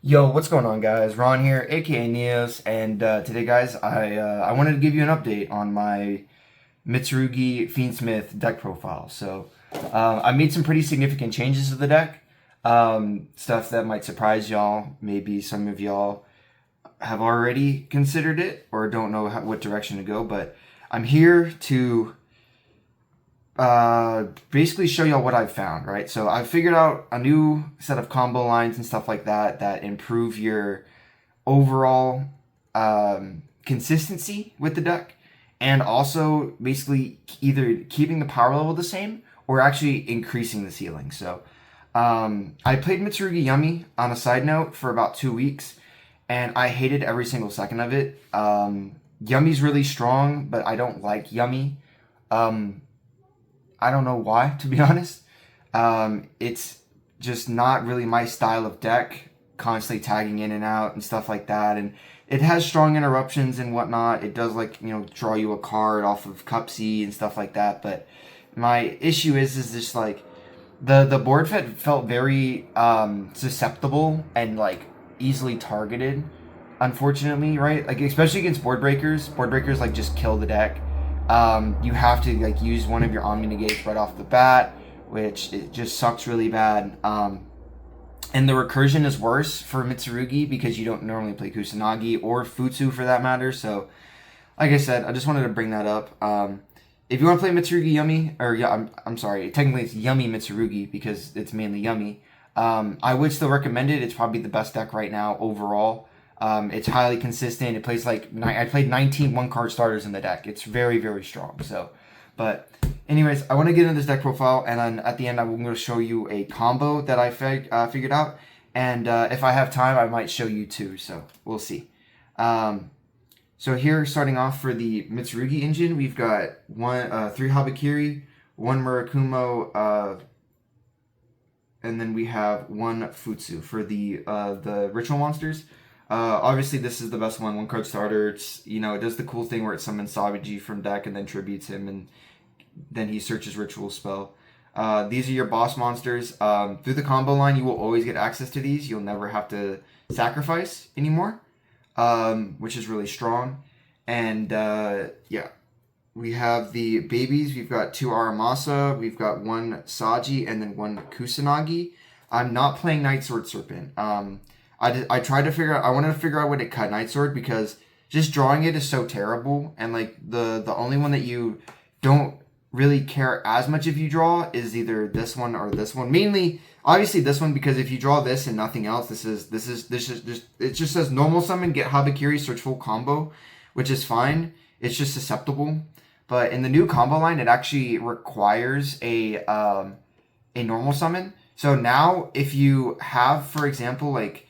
Yo, what's going on, guys? Ron here, aka Neos, and today, guys, I wanted to give you an update on my Mitsurugi Fiendsmith deck profile. I made some pretty significant changes to the deck, stuff that might surprise y'all. Maybe some of y'all have already considered it or don't know what direction to go, but I'm here to basically show y'all what I've found, right? So I've figured out a new set of combo lines and stuff like that that improve your overall consistency with the deck, and also basically either keeping the power level the same or actually increasing the ceiling. I played Mitsurugi Yummy on a side note for about 2 weeks, and I hated every single second of it. Yummy's really strong, but I don't like Yummy. Um, I don't know why, to be honest. It's just not really my style of deck, constantly tagging in and out and stuff like that. And it has strong interruptions and whatnot. It does, like, draw you a card off of Cup C and stuff like that. But my issue is just like the board felt very susceptible and like easily targeted, unfortunately, right? Like, especially against board breakers. Board breakers like just kill the deck. You have to like use one of your Omni Negates right off the bat, which it just sucks really bad. And the recursion is worse for Mitsurugi because you don't normally play Kusanagi or Futsu for that matter. So, like I said, I just wanted to bring that up. If you want to play Mitsurugi Yummy, or yeah, I'm sorry, technically it's Yummy Mitsurugi because it's mainly Yummy. I would still recommend it. It's probably the best deck right now overall. It's highly consistent. It plays like I played 19 one-card starters in the deck. It's very, very strong. But anyways, I want to get into this deck profile, and then at the end, I'm going to show you a combo that I figured out. And if I have time, I might show you two. So we'll see. So here, starting off for the Mitsurugi engine, we've got three Habakiri, one Murakumo, and then we have one Futsu for the ritual monsters. Obviously, this is the best one card starter. It does the cool thing where it summons Sabaji from deck and then tributes him, and then he searches ritual spell. These are your boss monsters. Through the combo line, you will always get access to these. You'll never have to sacrifice anymore, which is really strong. And yeah, we have the babies. We've got two Aramasa, we've got one Saji, and then one Kusanagi. I'm not playing Night Sword Serpent. I tried to figure out. I wanted to figure out a way to cut Night Sword because just drawing it is so terrible, and like the only one that you don't really care as much if you draw is either this one or this one. Mainly, obviously this one, because if you draw this and nothing else, this is just it just says normal summon, get Habakiri, search full combo, which is fine. It's just susceptible. But in the new combo line, it actually requires a normal summon. So now, if you have, for example, like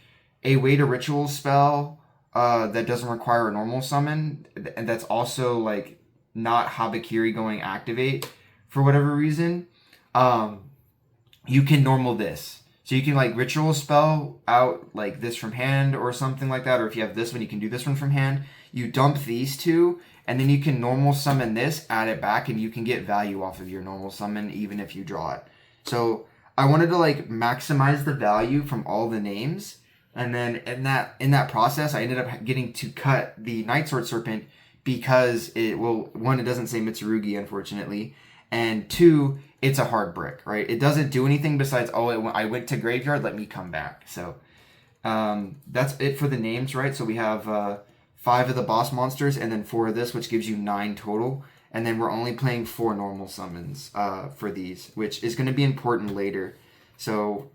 a way to ritual spell that doesn't require a normal summon, and that's also like not Habakiri going activate for whatever reason, you can normal this. So you can like ritual spell out like this from hand or something like that, or if you have this one, you can do this one from hand. You dump these two, and then you can normal summon this, add it back, and you can get value off of your normal summon even if you draw it. So I wanted to like maximize the value from all the names. And then in that process, I ended up getting to cut the Night Sword Serpent because one, it doesn't say Mitsurugi, unfortunately, and two, it's a hard brick, right? It doesn't do anything besides, I went to graveyard, let me come back. So that's it for the names, right? So we have 5 of the boss monsters and then 4 of this, which gives you 9 total. And then we're only playing 4 normal summons for these, which is going to be important later. So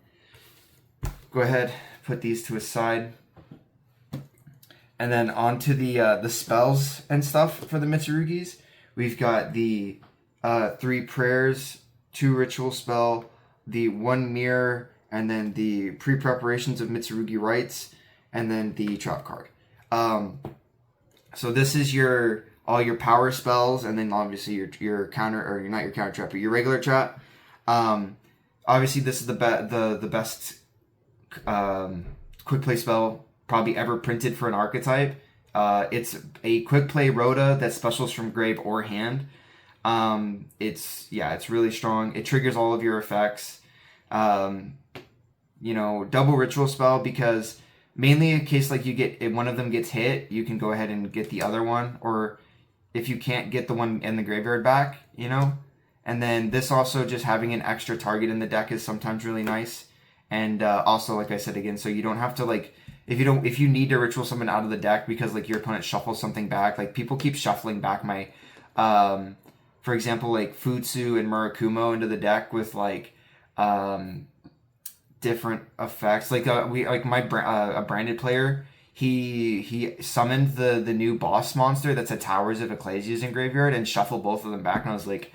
go ahead, put these to a side, and then onto the spells and stuff for the Mitsurugis. We've got the 3 prayers, 2 ritual spell, the 1 mirror, and then the pre-preparations of Mitsurugi rites, and then the trap card. So this is all your power spells, and then obviously your counter, or not your counter trap, but your regular trap. Obviously this is the best quick play spell probably ever printed for an archetype. It's a quick play Rhoda that specials from grave or hand. It's really strong. It triggers all of your effects. Double ritual spell because Mainly in case like if one of them gets hit, you can go ahead and get the other one, or if you can't get the one in the graveyard back, you know. And then this also just having an extra target in the deck is sometimes really nice. And also, like I said again, so you don't have to like if you need to ritual summon out of the deck because like your opponent shuffles something back. Like people keep shuffling back my, for example, like Futsu and Murakumo into the deck with like different effects. Like a branded player. He summoned the new boss monster that's a Towers of Ecclesias in graveyard and shuffled both of them back, and I was like,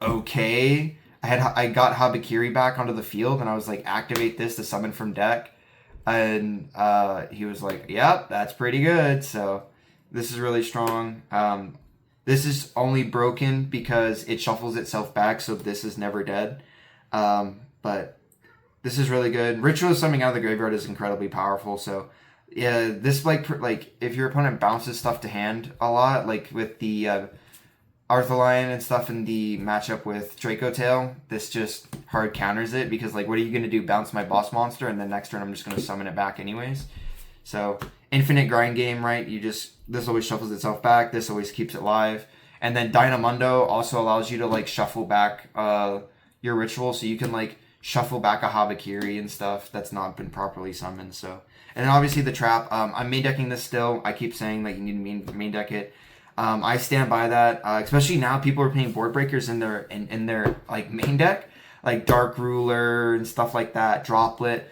okay. I got Habakiri back onto the field, and I was like, activate this to summon from deck, and he was like, yep, that's pretty good. So this is really strong. This is only broken because it shuffles itself back, so this is never dead. But this is really good. Ritual summoning out of the graveyard is incredibly powerful. So yeah, this like if your opponent bounces stuff to hand a lot, like with the Arthur Lion and stuff in the matchup with Draco Tail, this just hard counters it because like what are you gonna do? Bounce my boss monster and then next turn I'm just gonna summon it back anyways. So infinite grind game, right? This always shuffles itself back, this always keeps it live. And then Dynamundo also allows you to like shuffle back your ritual, so you can like shuffle back a Habakiri and stuff that's not been properly summoned. So, and then obviously the trap. I'm main decking this still. I keep saying like you need to main deck it. I stand by that, especially now people are playing board breakers in their like main deck, like Dark Ruler and stuff like that, Droplet.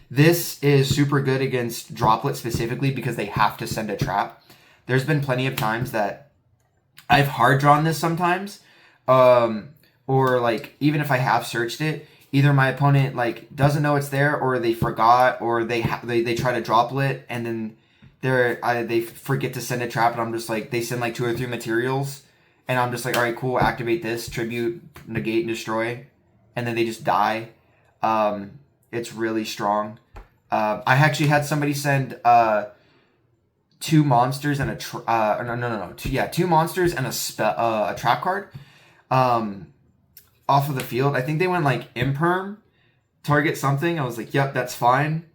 This is super good against Droplet specifically because they have to send a trap. There's been plenty of times that I've hard drawn this sometimes, or like even if I have searched it, either my opponent like doesn't know it's there, or they forgot, or they try to Droplet and then they forget to send a trap, and I'm just like, they send like 2 or 3 materials, and I'm just like, all right, cool, activate this, tribute, negate, and destroy, and then they just die. It's really strong. I actually had somebody send 2 monsters and a 2 monsters and a trap card off of the field. I think they went like Imperm, target something. I was like, yep, that's fine.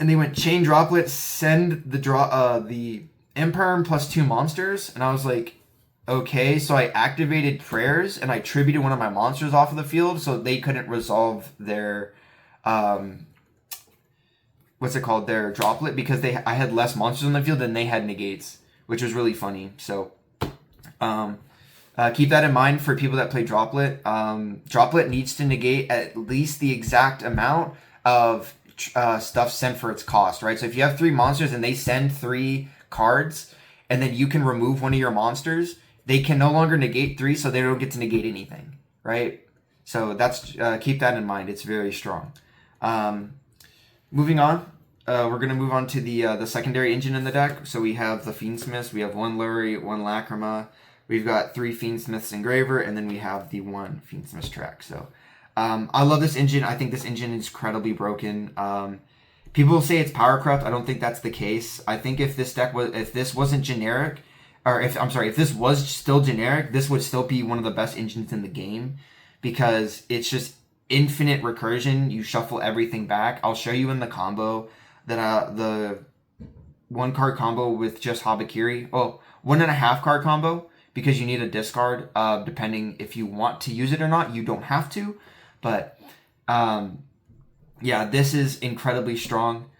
And they went Chain Droplet, send the Imperm plus 2 monsters, and I was like, okay. So I activated Prayers and I tributed one of my monsters off of the field, so they couldn't resolve their their Droplet, because I had less monsters on the field than they had negates, which was really funny. So keep that in mind for people that play Droplet. Droplet needs to negate at least the exact amount of stuff sent for its cost, right? So if you have 3 monsters and they send 3 cards, and then you can remove one of your monsters, they can no longer negate 3, so they don't get to negate anything, right? So that's keep that in mind. It's very strong. Moving on, we're gonna move on to the secondary engine in the deck. So we have the Fiendsmiths. We have 1 Lurie, 1 Lacrima. We've got 3 Fiendsmiths Engraver, and then we have the 1 Fiendsmith track. So I love this engine. I think this engine is incredibly broken. People say it's power corrupt. I don't think that's the case. I think if this wasn't generic, or if this was still generic, this would still be one of the best engines in the game, because it's just infinite recursion. You shuffle everything back. I'll show you in the combo that the 1 card combo with just Habakiri. Well, 1.5 card combo, because you need a discard depending if you want to use it or not. You don't have to. But yeah, this is incredibly strong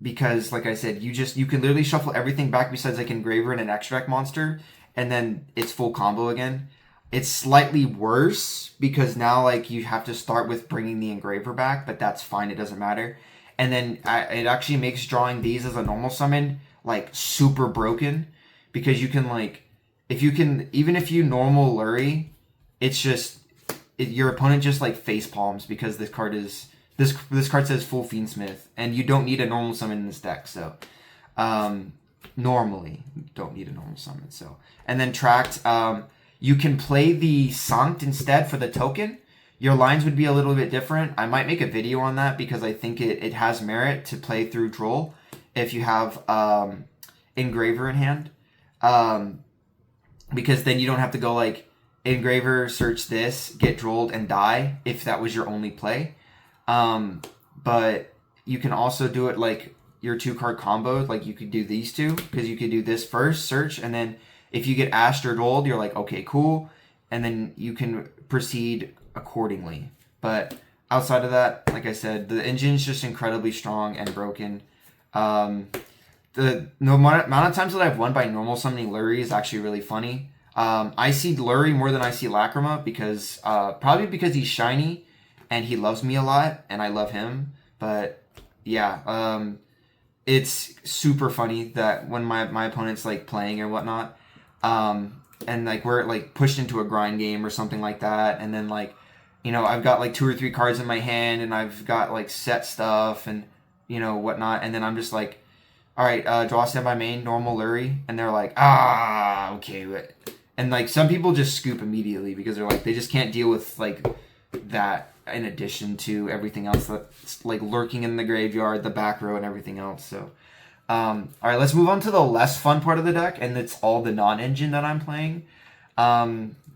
because, like I said, you can literally shuffle everything back besides like Engraver and an extract monster, and then it's full combo again. It's slightly worse because now like you have to start with bringing the Engraver back, but that's fine. It doesn't matter. And then it actually makes drawing these as a normal summon like super broken, because you can like even if you normal Lurie, it's just your opponent just like face palms because this card says full Fiendsmith, and you don't need a normal summon in this deck. So normally don't need a normal summon. So, and then tracked, you can play the Sanct instead for the token. Your lines would be a little bit different. I might make a video on that because I think it has merit to play through Droll if you have Engraver in hand, because then you don't have to go like Engraver, search this, get Drolled, and die if that was your only play. but you can also do it like your 2-card combos. Like you could do these two, because you could do this first, search, and then if you get ashed or gold, you're like, okay, cool, and then you can proceed accordingly. But outside of that, like I said, the engine's just incredibly strong and broken. The amount of times that I've won by normal summoning Lurie is actually really funny. I see Lurie more than I see Lacrima, because probably because he's shiny and he loves me a lot and I love him. But yeah, it's super funny that when my opponent's like playing or whatnot, and like we're like pushed into a grind game or something like that, and then like, you know, I've got like 2 or 3 cards in my hand and I've got like set stuff and, you know, whatnot, and then I'm just like, all right, draw standby main, normal Lurie, and they're like, okay, and like some people just scoop immediately because they're like, they just can't deal with like that, in addition to everything else that's like lurking in the graveyard, the back row, and everything else. So all right, let's move on to the less fun part of the deck, and it's all the non-engine that I'm playing.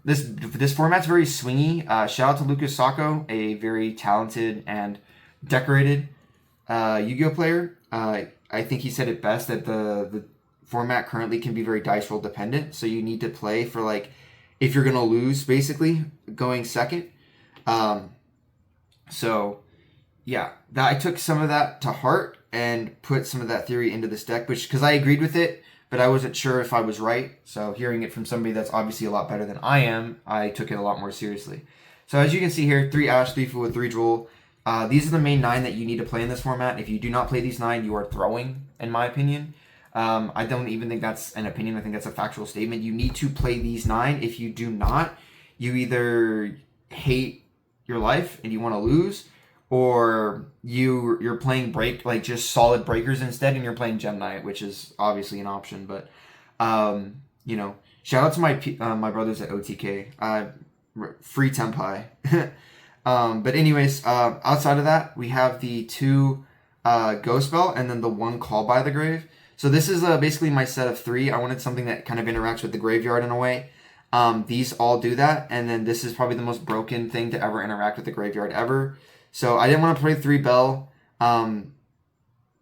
This format's very swingy. Shout out to Lucas Sacco, a very talented and decorated Yu-Gi-Oh player. I think he said it best, that the format currently can be very dice roll dependent, so you need to play for like, if you're gonna lose, basically going second. So yeah, I took some of that to heart and put some of that theory into this deck, which, because I agreed with it, but I wasn't sure if I was right. So hearing it from somebody that's obviously a lot better than I am, I took it a lot more seriously. So as you can see here, 3 Ash, 3 Fool with 3 Drool. These are the main 9 that you need to play in this format. If you do not play these 9, you are throwing, in my opinion. I don't even think that's an opinion. I think that's a factual statement. You need to play these 9. If you do not, you either hate your life and you want to lose, or you're playing like just solid breakers instead, and you're playing Gem Knight, which is obviously an option. But you know, shout out to my brothers at OTK. Free Tempai. But anyways, outside of that, we have the 2 Ghost Belt and then the 1 Call by the Grave. So this is basically my set of 3. I wanted something that kind of interacts with the graveyard in a way. These all do that, and then this is probably the most broken thing to ever interact with the graveyard ever. So I didn't want to play 3 Bell. I'm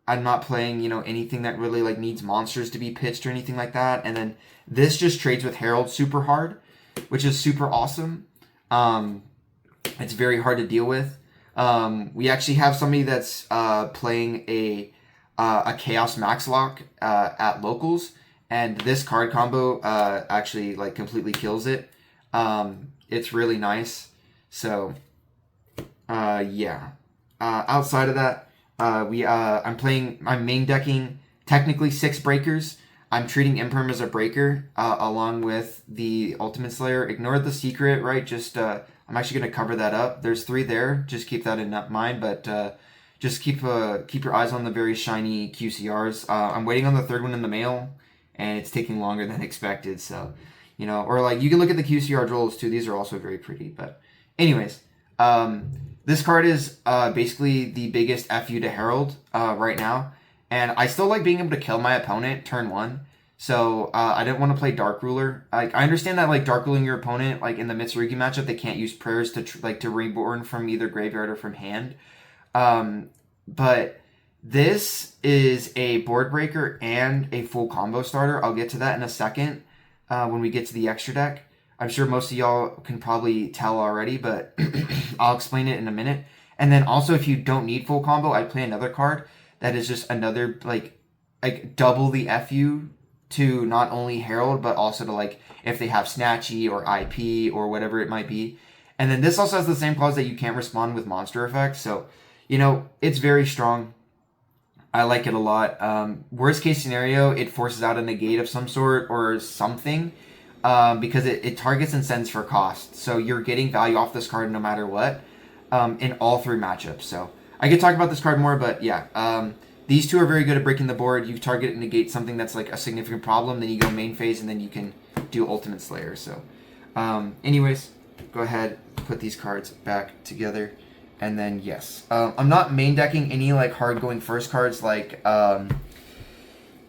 not playing, you know, anything that really like needs monsters to be pitched or anything like that. And then this just trades with Herald super hard, which is super awesome. It's very hard to deal with. We actually have somebody that's playing a Chaos Max Lock at locals, and this card combo actually like completely kills it. It's really nice. So yeah. Outside of that, I'm main decking technically 6 breakers. I'm treating Imperm as a breaker, along with the Ultimate Slayer. Ignore the secret, right? Just I'm actually going to cover that up. There's 3 there. Just keep that in mind, but just keep your eyes on the very shiny QCRs. I'm waiting on the 3rd one in the mail, and it's taking longer than expected. So, you know, or like you can look at the QCR rolls too. These are also very pretty. But anyways, this card is basically the biggest FU to Herald right now. And I still like being able to kill my opponent turn 1. So I didn't want to play Dark Ruler. Like, I understand that like Dark Ruling your opponent, like in the Mitsurugi matchup, they can't use prayers to reborn from either graveyard or from hand. But this is a board breaker and a full combo starter. I'll get to that in a second when we get to the extra deck. I'm sure most of y'all can probably tell already, but I'll explain it in a minute. And then also, if you don't need full combo, I play another card that is just another like double the FU to not only Herald, but also to like if they have Snatchy or IP or whatever it might be. And then this also has the same clause that you can't respond with monster effects. So, you know, it's very strong. I like it a lot. Worst case scenario, it forces out a negate of some sort or something, because it targets and sends for cost. So you're getting value off this card no matter what, in all 3 matchups. So I could talk about this card more, but yeah. These 2 are very good at breaking the board. You target and negate something that's like a significant problem, then you go main phase, and then you can do Ultimate Slayer. So anyways, go ahead, put these cards back together. And then, yes, I'm not main decking any like hard going first cards like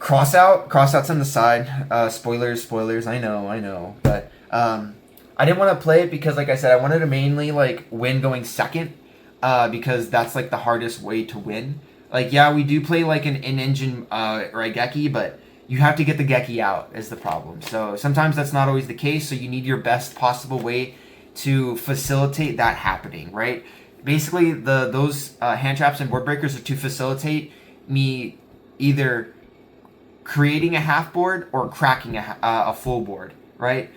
Crossout's on the side. Spoilers, I know. But I didn't want to play it because, like I said, I wanted to mainly like win going second. because that's like the hardest way to win. Like, yeah, we do play like an in-engine Raigeki, but you have to get the Geki out is the problem. So sometimes that's not always the case, so you need your best possible way to facilitate that happening, right? Basically, those hand traps and board breakers are to facilitate me either creating a half board or cracking a full board, right?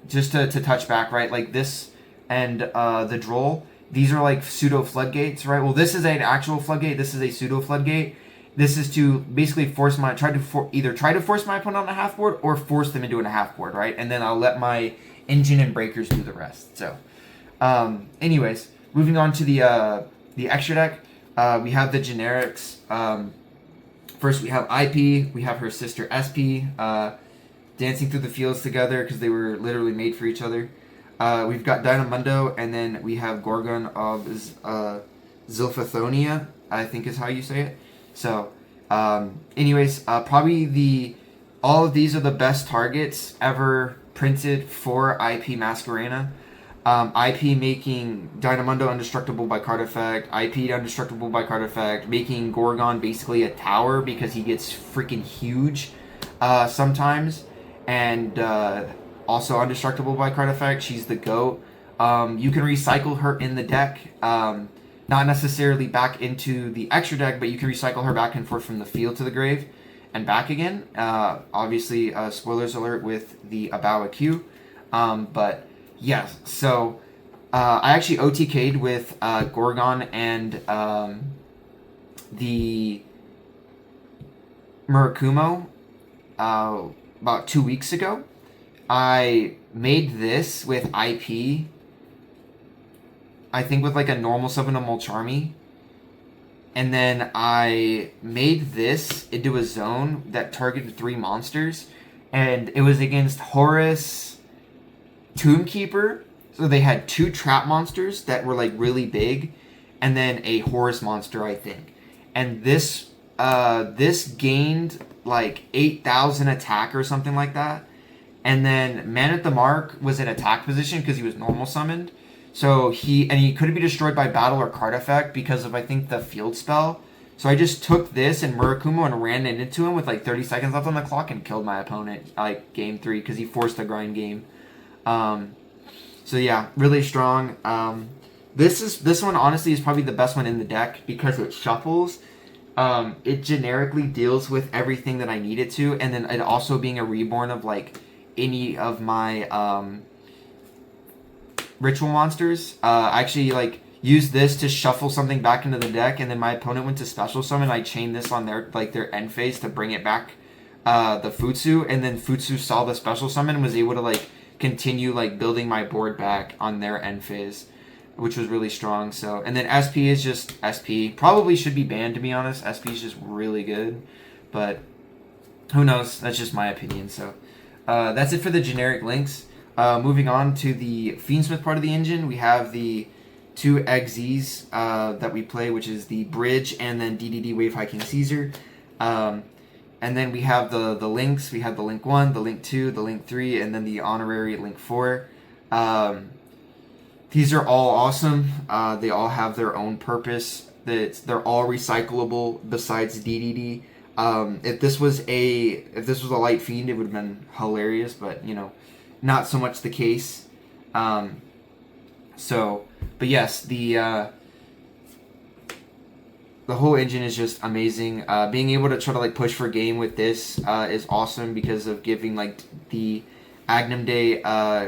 Just to touch back, right? Like this and the Droll, these are like pseudo floodgates, right? Well, this is an actual floodgate. This is a pseudo floodgate. This is to basically either try to force my opponent on a half board or force them into a half board, right? And then I'll let my engine and breakers do the rest. So, anyways, moving on to the extra deck, we have the generics. First, we have IP. We have her sister SP, dancing through the fields together because they were literally made for each other. We've got Dynamundo, and then we have Gorgon of Zilphathonia, I think is how you say it. So, anyways, probably all of these are the best targets ever printed for IP Masquerena. IP making Dynamundo indestructible by card effect, IP indestructible by card effect, making Gorgon basically a tower because he gets freaking huge sometimes, and also indestructible by card effect. She's the GOAT. You can recycle her in the deck, not necessarily back into the extra deck, but you can recycle her back and forth from the field to the grave and back again. Obviously, spoilers alert with the Abawa Q, but yes, so I actually OTK'd with Gorgon and the Murakumo about 2 weeks ago. I made this with IP, I think with like a normal summon of Molcharmy, and then I made this into a zone that targeted 3 monsters, and it was against Horus, Tombkeeper, so they had 2 trap monsters that were like really big, and then a Horus monster, I think. And this gained like 8,000 attack or something like that. And then Man at the Mark was in attack position because he was normal summoned. So he couldn't be destroyed by battle or card effect because of, I think, the field spell. So I just took this and Murakumo and ran it into him with like 30 seconds left on the clock and killed my opponent like game 3 because he forced a grind game. So yeah, really strong. This one honestly is probably the best one in the deck because it shuffles. It generically deals with everything that I need it to, and then it also being a reborn of like any of my ritual monsters. I actually like used this to shuffle something back into the deck, and then my opponent went to special summon. I chained this on their end phase to bring it back the Futsu, and then Futsu saw the special summon and was able to like continue like building my board back on their end phase, which was really strong. So, and then SP is just SP. Probably should be banned, to be honest. SP is just really good, but who knows? That's just my opinion. So that's it for the generic links. Moving on to the Fiendsmith part of the engine, we have the 2 XZs that we play, which is the Bridge and then DDD Wave Hiking Caesar. And then we have the links. We have the link 1, the link 2, the link 3, and then the honorary link 4. These are all awesome. They all have their own purpose. They're all recyclable besides DDD. If this was a light fiend, it would have been hilarious, but you know, not so much the case. But yes, the whole engine is just amazing. Being able to try to like push for game with this is awesome because of giving like the Agnum Day,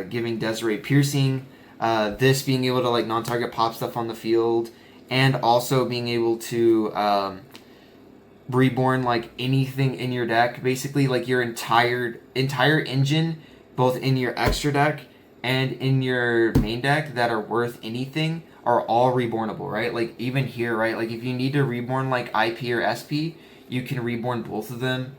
giving Desiree piercing. This being able to like non-target pop stuff on the field, and also being able to reborn like anything in your deck, basically like your entire engine, both in your extra deck and in your main deck that are worth anything, are all rebornable, right? Like even here, right? Like if you need to reborn like IP or SP, you can reborn both of them.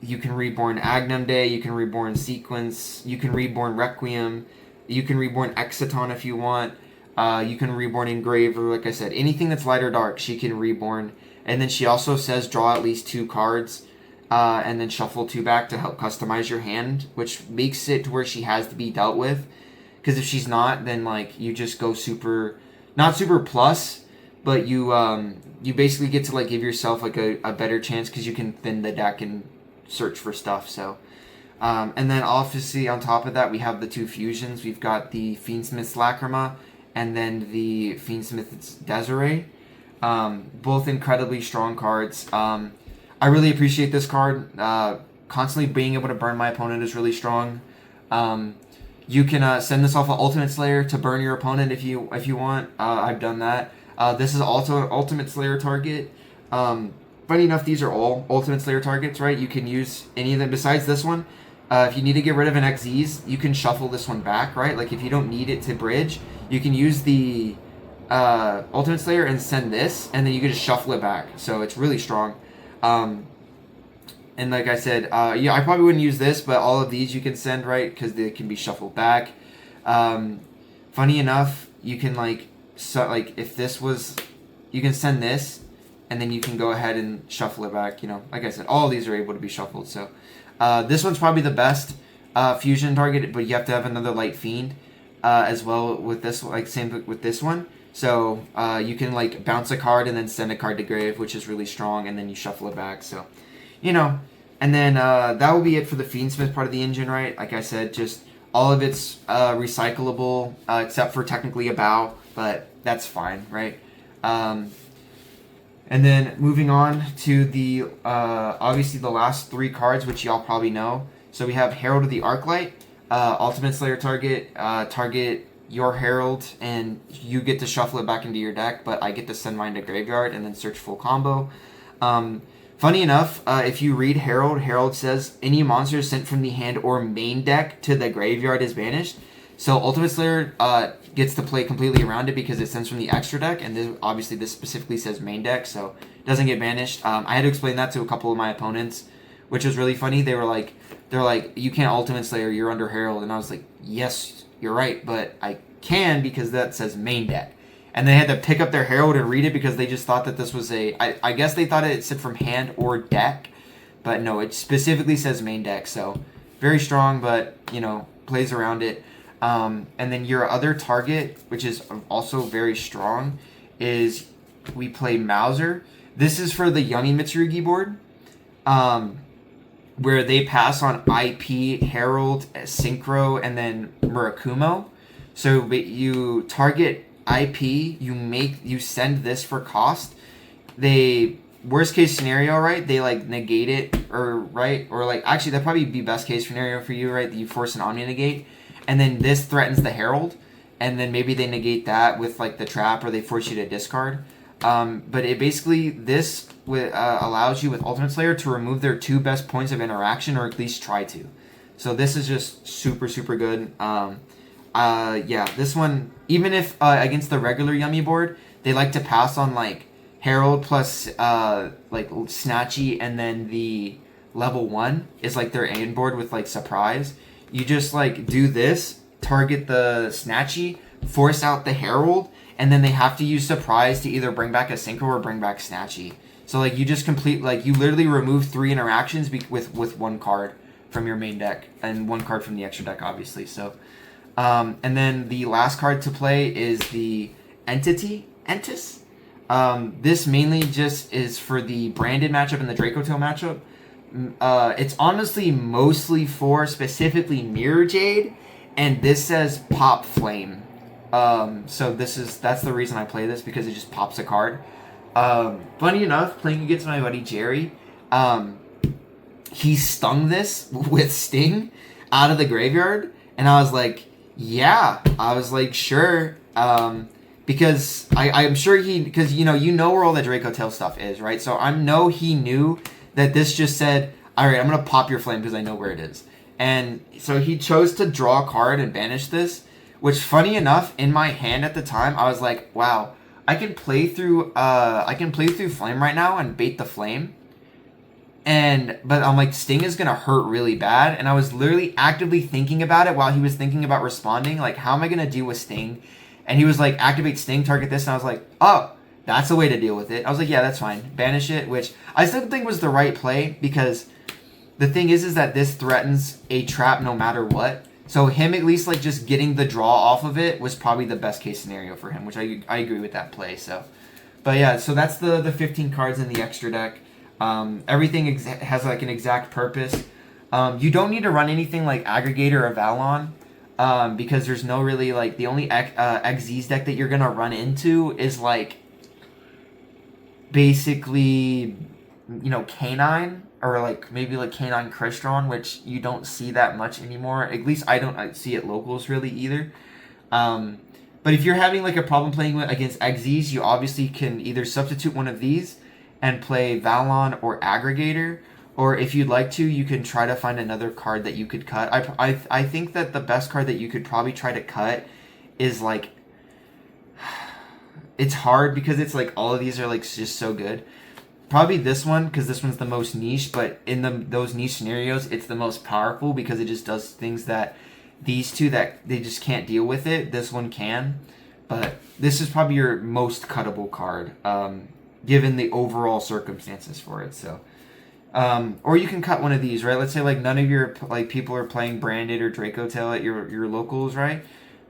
You can reborn Agnum Day, you can reborn Sequence, you can reborn Requiem, you can reborn Exciton if you want. You can reborn Engraver, like I said. Anything that's light or dark, she can reborn. And then she also says draw at least 2 cards, and then shuffle 2 back to help customize your hand, which makes it to where she has to be dealt with. Because if she's not, then like you just go super not super plus, but you basically get to like give yourself like a better chance because you can thin the deck and search for stuff. So, and then obviously on top of that we have the 2 fusions. We've got the Fiendsmith's Lacrima and then the Fiendsmith's Desiree. Both incredibly strong cards. I really appreciate this card. Constantly being able to burn my opponent is really strong. You can send this off an Ultimate Slayer to burn your opponent if you want. I've done that. This is also an Ultimate Slayer target. Funny enough, these are all Ultimate Slayer targets, right? You can use any of them besides this one. If you need to get rid of an XZs, you can shuffle this one back, right? Like if you don't need it to bridge, you can use the Ultimate Slayer and send this, and then you can just shuffle it back. So it's really strong. And like I said, yeah, I probably wouldn't use this, but all of these you can send, right? Because they can be shuffled back. Funny enough, you can like if this was, you can send this, and then you can go ahead and shuffle it back. You know, like I said, all of these are able to be shuffled. So this one's probably the best fusion target, but you have to have another Light Fiend as well with this, like same with this one. So you can like bounce a card and then send a card to grave, which is really strong, and then you shuffle it back. So, you know, and then that will be it for the Fiendsmith part of the engine, right? Like I said, just all of it's recyclable, except for technically a bow, but that's fine, right? And then moving on to the, obviously the last 3 cards, which y'all probably know. So we have Herald of the Arclight, Ultimate Slayer target, target your Herald, and you get to shuffle it back into your deck, but I get to send mine to graveyard and then search full combo. Funny enough, if you read Herald, Herald says any monster sent from the hand or main deck to the graveyard is banished. So Ultimate Slayer gets to play completely around it because it sends from the extra deck, and this, obviously this specifically says main deck, so it doesn't get banished. I had to explain that to a couple of my opponents, which was really funny. They're like, you can't Ultimate Slayer, you're under Herald, and I was like, yes, you're right, but I can because that says main deck. And they had to pick up their Herald and read it because they just thought that this was I guess they thought it said from hand or deck, but no, it specifically says main deck. So very strong, but you know, plays around it. And then your other target, which is also very strong, is we play Mauser. This is for the Yummy Mitsurugi board, where they pass on IP, Herald, Synchro, and then Murakumo. So you target IP, you send this for cost. They, worst case scenario, right? They like negate it, or right, or like actually that'd probably be best case scenario for you, right? You force an Omni negate, and then this threatens the Herald, and then maybe they negate that with like the trap, or they force you to discard. But it basically, this allows you with Ultimate Slayer to remove their 2 best points of interaction, or at least try to. So this is just super, super good. Yeah, this one, even if against the regular Yummy board, they like to pass on like Herald plus like Snatchy, and then the level 1 is like their aim board with like Surprise. You just like do this, target the Snatchy, force out the Herald, and then they have to use Surprise to either bring back a Synchro or bring back Snatchy. So like you just complete, like you literally remove 3 interactions with 1 card from your main deck and 1 card from the extra deck, obviously. So and then the last card to play is the Entis. This mainly just is for the Branded matchup and the Dracotail matchup. It's honestly mostly for specifically Mirror Jade, and this says Pop Flame. So that's the reason I play this, because it just pops a card. Funny enough, playing against my buddy Jerry, he stung this with Sting out of the graveyard, and I was like, yeah, sure, because I'm sure because you know where all the Dracotail stuff is, right? So I know he knew that this just said, all right, I'm gonna pop your flame because I know where it is, and so he chose to draw a card and banish this. Which, funny enough, in my hand at the time, I was like, wow, I can play through flame right now and bait the flame. But I'm like, Sting is gonna hurt really bad, and I was literally actively thinking about it while he was thinking about responding, like, how am I gonna deal with Sting? And he was like, activate Sting, target this, and I was like, oh, that's a way to deal with it. I was like, yeah, that's fine, banish it, which I still think was the right play, because the thing is that this threatens a trap no matter what. So him at least like just getting the draw off of it was probably the best case scenario for him, which I agree with that play. So, but yeah, so that's the 15 cards in the extra deck. Everything has like an exact purpose. You don't need to run anything like Aggregator or Valon. Because there's no really like the only XZ's deck that you're gonna run into is like basically, you know, Canine or like maybe like Canine Crystron, which you don't see that much anymore. At least I see it locals really either. But if you're having like a problem playing against XZ's, you obviously can either substitute one of these and play Valon or Aggregator. Or if you'd like to, you can try to find another card that you could cut. I think that the best card that you could probably try to cut is like... It's hard because it's like all of these are like just so good. Probably this one because this one's the most niche. But in those niche scenarios, it's the most powerful because it just does things that these two that they just can't deal with it. This one can. But this is probably your most cuttable card given the overall circumstances for it. So... or you can cut one of these, right? Let's say like none of your like people are playing Branded or Draco Tail at your locals, right?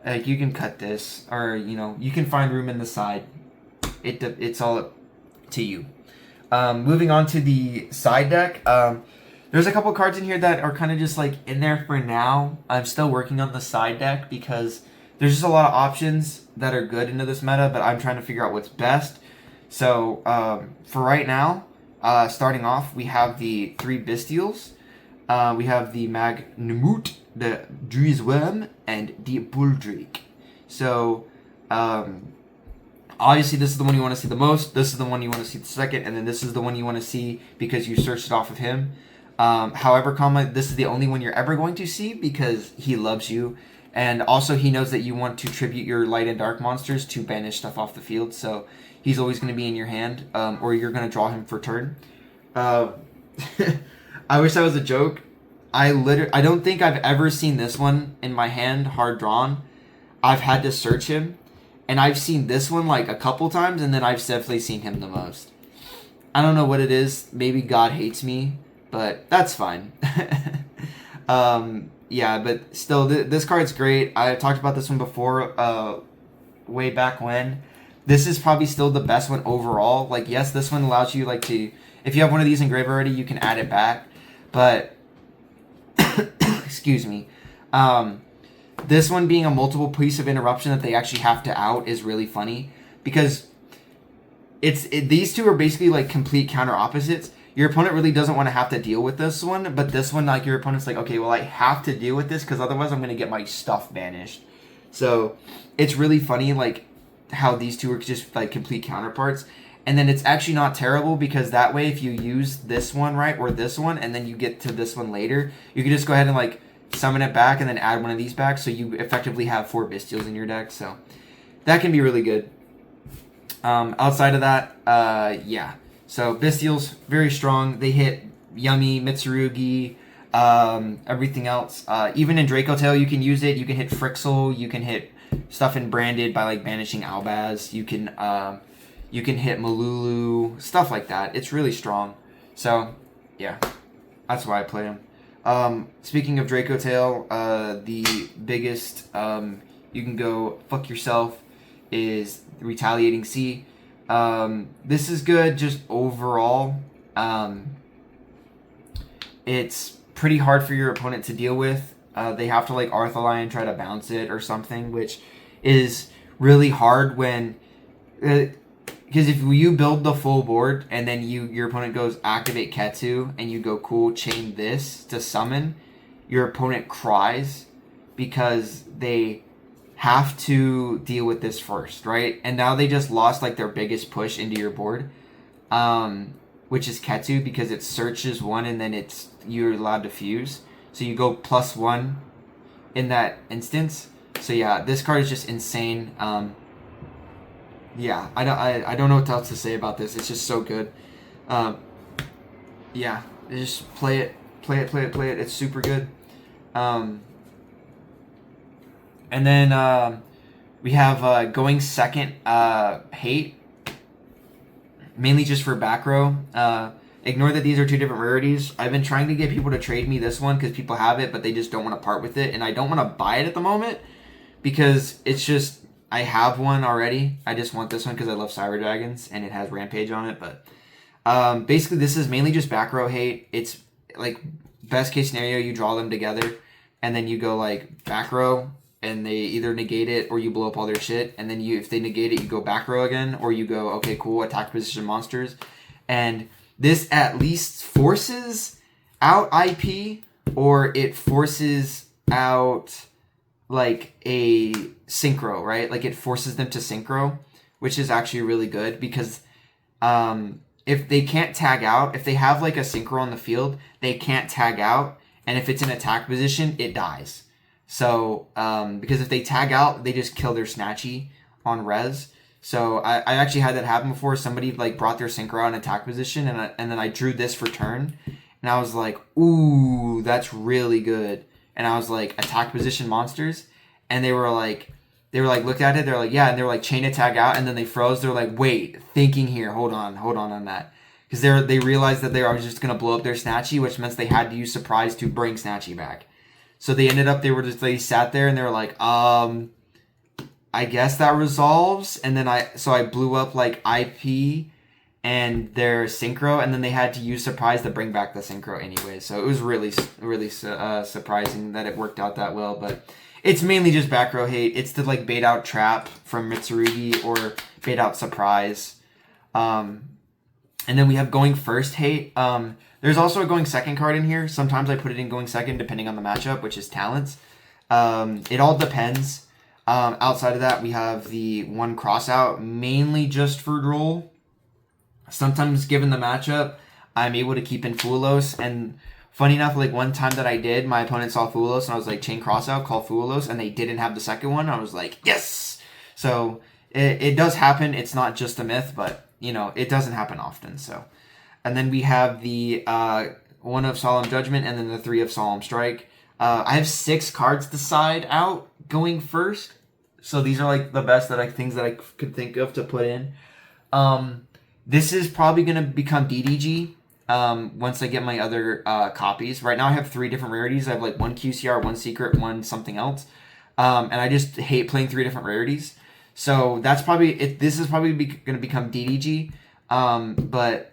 Like you can cut this, or you know you can find room in the side. It's all up to you. Moving on to the side deck, there's a couple cards in here that are kind of just like in there for now. I'm still working on the side deck because there's just a lot of options that are good into this meta, but I'm trying to figure out what's best. So for right now. Starting off, we have the 3 Bestials. We have the Magnumut, the Druisworm, and the Bulldrake. So, obviously this is the one you want to see the most. This is the one you want to see the second. And then this is the one you want to see because you searched it off of him. However, this is the only one you're ever going to see because he loves you. And also he knows that you want to tribute your light and dark monsters to banish stuff off the field. So he's always going to be in your hand, or you're going to draw him for turn. I wish that was a joke. I don't think I've ever seen this one in my hand, hard drawn. I've had to search him. And I've seen this one like a couple times, and then I've definitely seen him the most. I don't know what it is. Maybe God hates me, but that's fine. Yeah, but still, this card's great. I talked about this one before, way back when. This is probably still the best one overall. Like, yes, this one allows you, like, to... If you have one of these engraved already, you can add it back. But... excuse me. This one being a multiple piece of interruption that they actually have to out is really funny. Because these two are basically, like, complete counter opposites. Your opponent really doesn't want to have to deal with this one, but this one, like, your opponent's like, okay, well, I have to deal with this because otherwise I'm going to get my stuff banished. So, it's really funny, like, how these two are just, like, complete counterparts. And then it's actually not terrible because that way if you use this one, right, or this one, and then you get to this one later, you can just go ahead and, like, summon it back and then add one of these back, so you effectively have 4 Bestials in your deck. So, that can be really good. Outside of that, yeah. So, Bestials, very strong. They hit Yummy, Mitsurugi, everything else. Even in Draco Tail, you can use it. You can hit Frixel. You can hit stuff in Branded by, like, banishing Albaz. You can hit Malulu, stuff like that. It's really strong. So, yeah. That's why I play him. Speaking of Draco Tail, the biggest, you can go fuck yourself, is Retaliating Sea. This is good just overall. It's pretty hard for your opponent to deal with. They have to like Arthur and try to bounce it or something, which is really hard when... because if you build the full board and then your opponent goes activate Ketsu and you go cool, chain this to summon, your opponent cries because they have to deal with this first, right? And now they just lost like their biggest push into your board, which is Ketsu, because it searches 1 and then you're allowed to fuse. So you go +1 in that instance. So yeah, this card is just insane. Yeah, I don't know what else to say about this. It's just so good. Yeah, just play it. It's super good. And then we have going second, Hate, mainly just for back row. Ignore that these are 2 different rarities. I've been trying to get people to trade me this one because people have it, but they just don't want to part with it. And I don't want to buy it at the moment because it's just, I have one already. I just want this one because I love Cyber Dragons and it has Rampage on it. But basically, this is mainly just back row hate. It's like, best case scenario, you draw them together and then you go like back row and they either negate it or you blow up all their shit. And then if they negate it, you go back row again, or you go, okay, cool, attack position monsters. And this at least forces out IP, or it forces out like a synchro, right? Like it forces them to synchro, which is actually really good because if they can't tag out, if they have like a synchro on the field, they can't tag out. And if it's in attack position, it dies. So, because if they tag out, they just kill their Snatchy on res. So I actually had that happen before. Somebody like brought their synchro out in attack position, and then I drew this for turn, and I was like, ooh, that's really good. And I was like, attack position monsters, and they were like looked at it, they're like, yeah, and they were like chain to tag out, and then they froze. They're like, wait, thinking here, hold on that, because they realized that they were just gonna blow up their Snatchy, which meant they had to use surprise to bring Snatchy back. So they ended up, they sat there and they were like, I guess that resolves. And then I blew up like IP and their synchro, and then they had to use surprise to bring back the synchro anyway. So it was really surprising that it worked out that well. But it's mainly just back row hate. It's the like bait out trap from Mitsurugi or bait out surprise. And then we have going first hate. There's also a going second card in here. Sometimes I put it in going second depending on the matchup, which is talents. It all depends. Outside of that, we have the one crossout, mainly just for roll. Sometimes, given the matchup, I'm able to keep in Fulos. And funny enough, like one time that I did, my opponent saw Fulos, and I was like, chain crossout, call Fulos, and they didn't have the second one. I was like, yes! So, it does happen. It's not just a myth, but, you know, it doesn't happen often. So, and then we have the 1 of Solemn Judgment, and then the 3 of Solemn Strike. I have 6 cards to side out going first. So these are like the best things that I could think of to put in. This is probably going to become DDG once I get my other copies. Right now I have 3 different rarities. I have like 1 QCR, 1 secret, 1 something else. And I just hate playing 3 different rarities. So that's probably it. This is probably going to become DDG. But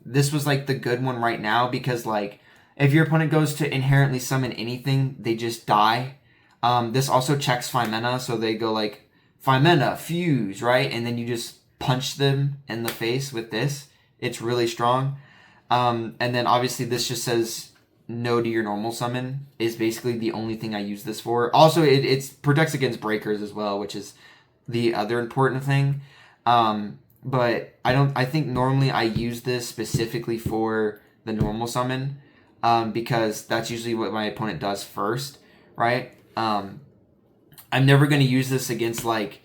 this was like the good one right now because like if your opponent goes to inherently summon anything, they just die. This also checks Femena, so they go like, Femena, fuse, right? And then you just punch them in the face with this. It's really strong. And then obviously this just says no to your normal summon is basically the only thing I use this for. Also, it protects against breakers as well, which is the other important thing. But I think normally I use this specifically for the normal summon, because that's usually what my opponent does first, right? I'm never going to use this against like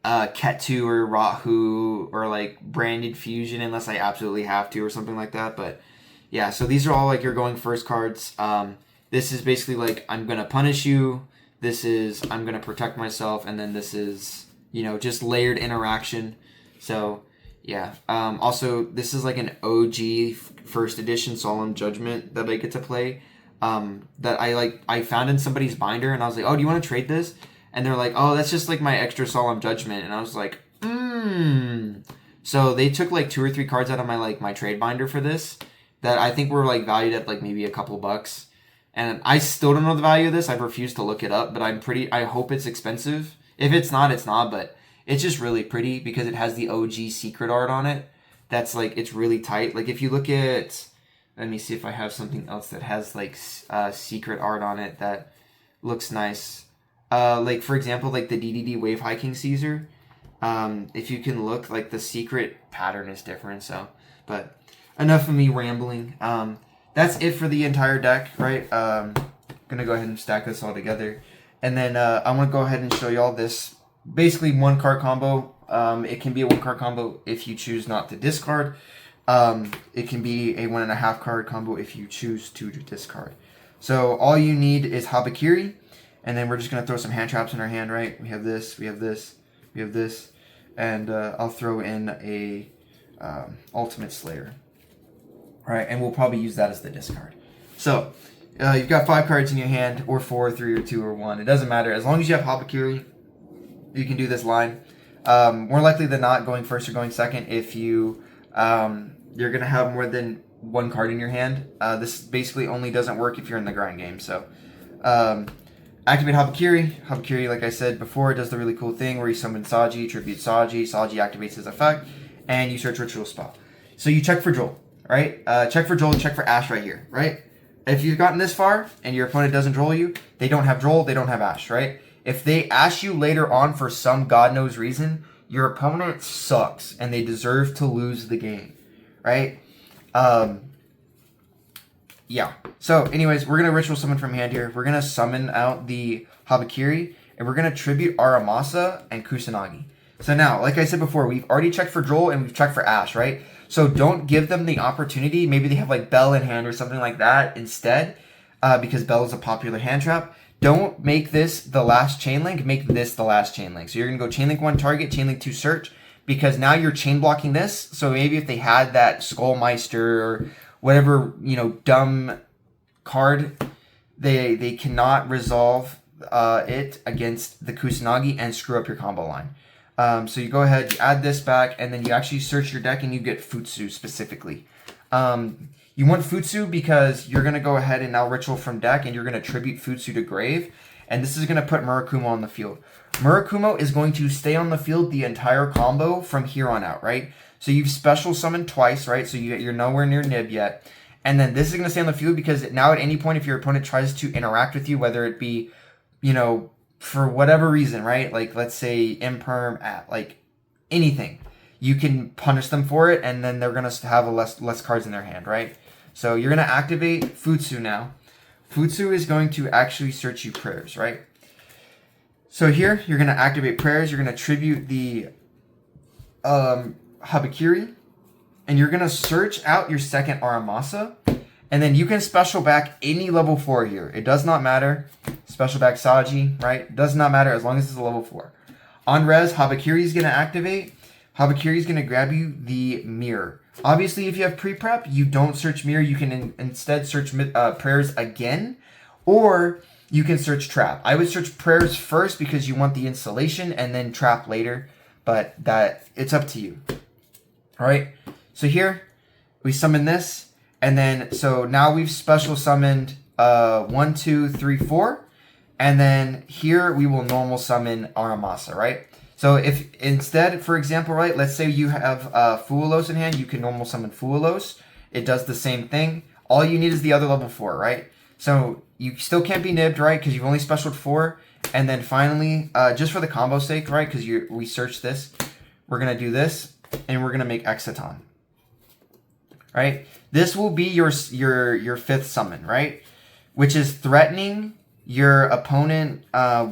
Ketu or Rahu or like Branded Fusion unless I absolutely have to or something like that. But yeah, so these are all like your going first cards. This is basically like I'm going to punish you. This is I'm going to protect myself. And then this is, you know, just layered interaction. So yeah. Also, this is like an OG first edition Solemn Judgment that I get to play. That I found in somebody's binder, and I was like, oh, do you want to trade this? And they're like, oh, that's just like my extra Solemn Judgment. And I was like, So they took like 2 or 3 cards out of my trade binder for this that I think were like valued at like maybe a couple bucks. And I still don't know the value of this. I've refused to look it up, but I hope it's expensive. If it's not, it's not, but it's just really pretty because it has the OG secret art on it. That's like, it's really tight. Like if you look at, let me see if I have something else that has like secret art on it that looks nice. Like for example, like the DDD Wave Hiking Caesar. If you can look, like the secret pattern is different. So, but enough of me rambling. That's it for the entire deck, right? Gonna go ahead and stack this all together, and then I'm gonna go ahead and show y'all this basically 1 card combo. It can be a 1 card combo if you choose not to discard. It can be a 1.5 card combo if you choose to discard. So all you need is Habakiri, and then we're just gonna throw some hand traps in our hand, right? We have this, we have this, we have this, and I'll throw in a Ultimate Slayer. right? And we'll probably use that as the discard. So you've got 5 cards in your hand, or 4, 3, or 2, or 1. It doesn't matter. As long as you have Habakiri, you can do this line. More likely than not, going first or going second, if you're going to have more than 1 card in your hand. This basically only doesn't work if you're in the grind game. So activate Habakiri. Habakiri, like I said before, does the really cool thing where you summon Saji, tribute Saji. Saji activates his effect, and you search ritual spell. So you check for Joel, right? Check for Joel, check for Ash right here, right? If you've gotten this far and your opponent doesn't Joel you, they don't have Joel, they don't have Ash, right? If they Ash you later on for some God knows reason, your opponent sucks and they deserve to lose the game, right? Yeah. So anyways, we're going to ritual summon from hand here. We're going to summon out the Habakiri, and we're going to tribute Aramasa and Kusanagi. So now, like I said before, we've already checked for Joel and we've checked for Ash, right? So don't give them the opportunity. Maybe they have like Bell in hand or something like that instead, because Bell is a popular hand trap. Don't make this the last chain link. Make this the last chain link. So you're going to go chain link 1 target, chain link 2 search, because now you're chain blocking this. So maybe if they had that Skullmeister or whatever, dumb card, they cannot resolve it against the Kusanagi and screw up your combo line. So you go ahead, you add this back, and then you actually search your deck and you get Futsu specifically. You want Futsu because you're going to go ahead and now ritual from deck, and you're going to tribute Futsu to grave, and this is going to put Murakumo on the field. Murakumo is going to stay on the field the entire combo from here on out, right? So you've special summoned twice, right? So you're nowhere near Nib yet. And then this is going to stay on the field because now at any point if your opponent tries to interact with you, whether it be, for whatever reason, right? Like let's say imperm, like anything, you can punish them for it, and then they're going to have less cards in their hand, right? So you're going to activate Futsu now. Futsu is going to actually search you prayers, right? So here, you're going to activate prayers. You're going to tribute the Habakiri, and you're going to search out your second Aramasa, and then you can special back any level 4 here. It does not matter. Special back Saji, right? It does not matter as long as it's a level 4. On res, Habakiri is going to activate. Habakiri is going to grab you the mirror. Obviously, if you have pre-prep, you don't search mirror. You can instead search prayers again, or you can search trap. I would search prayers first because you want the installation, and then trap later, but it's up to you. All right, so here we summon this, and then so now we've special summoned 1, 2, 3, 4, and then here we will normal summon Aramasa, right? So if instead, for example, right, let's say you have Fuelos in hand, you can normal summon Fuelos. It does the same thing. All you need is the other level 4, right? So you still can't be nibbed, right, because you've only specialed 4. And then finally, just for the combo sake, right, because we searched this, we're going to do this, and we're going to make Exciton. Right? This will be your 5th summon, right? Which is threatening your opponent